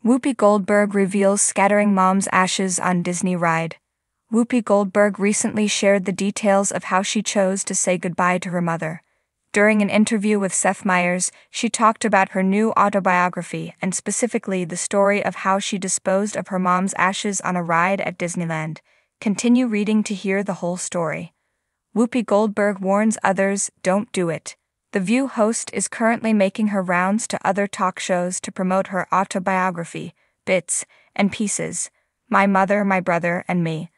Whoopi Goldberg reveals scattering mom's ashes on Disney ride. Whoopi Goldberg recently shared the details of how she chose to say goodbye to her mother. During an interview with Seth Meyers, she talked about her new autobiography and specifically the story of how she disposed of her mom's ashes on a ride at Disneyland. Continue reading to hear the whole story. Whoopi Goldberg warns others, don't do it. The View host is currently making her rounds to other talk shows to promote her autobiography, Bits and Pieces, My Mother, My Brother, and Me.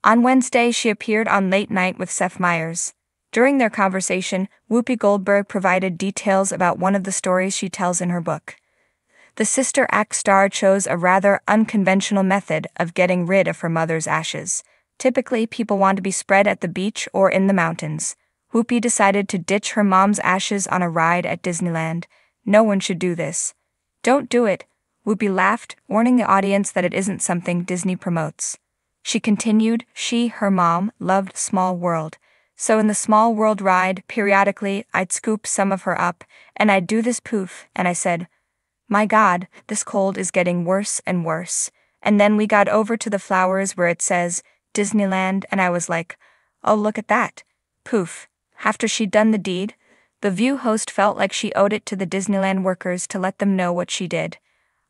On Wednesday, she appeared on Late Night with Seth Meyers. During their conversation, Whoopi Goldberg provided details about one of the stories she tells in her book. The Sister Act star chose a rather unconventional method of getting rid of her mother's ashes. Typically, people want to be spread at the beach or in the mountains. Whoopi decided to ditch her mom's ashes on a ride at Disneyland. No one should do this. Don't do it, Whoopi laughed, warning the audience that it isn't something Disney promotes. She continued, her mom, loved Small World. So in the Small World ride, periodically, I'd scoop some of her up, and I'd do this poof, and I said, my God, this cold is getting worse and worse. And then we got over to the flowers where it says, Disneyland, and I was like, oh, look at that. Poof. After she'd done the deed, the View host felt like she owed it to the Disneyland workers to let them know what she did.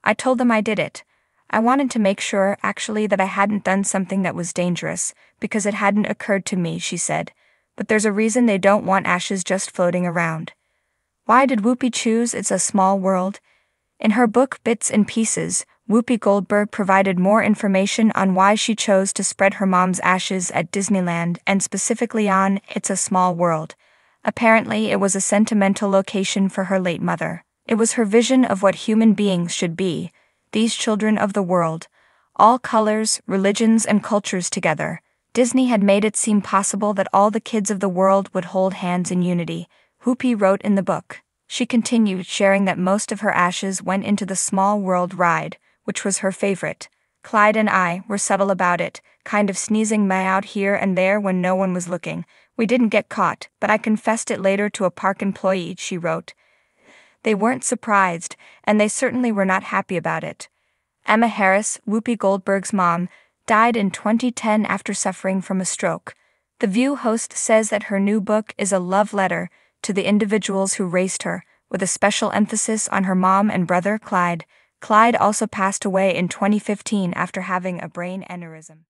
I told them I did it. I wanted to make sure, actually, that I hadn't done something that was dangerous, because it hadn't occurred to me, she said. But there's a reason they don't want ashes just floating around. Why did Whoopi choose It's a Small World? In her book Bits and Pieces, Whoopi Goldberg provided more information on why she chose to spread her mom's ashes at Disneyland and specifically on It's a Small World. Apparently, it was a sentimental location for her late mother. It was her vision of what human beings should be, these children of the world, all colors, religions, and cultures together. Disney had made it seem possible that all the kids of the world would hold hands in unity, Whoopi wrote in the book. She continued, sharing that most of her ashes went into the Small World ride, which was her favorite. Clyde and I were subtle about it, kind of sneezing me out here and there when no one was looking. We didn't get caught, but I confessed it later to a park employee, she wrote. They weren't surprised, and they certainly were not happy about it. Emma Harris, Whoopi Goldberg's mom, died in 2010 after suffering from a stroke. The View host says that her new book is a love letter to the individuals who raised her, with a special emphasis on her mom and brother, Clyde. Clyde also passed away in 2015 after having a brain aneurysm.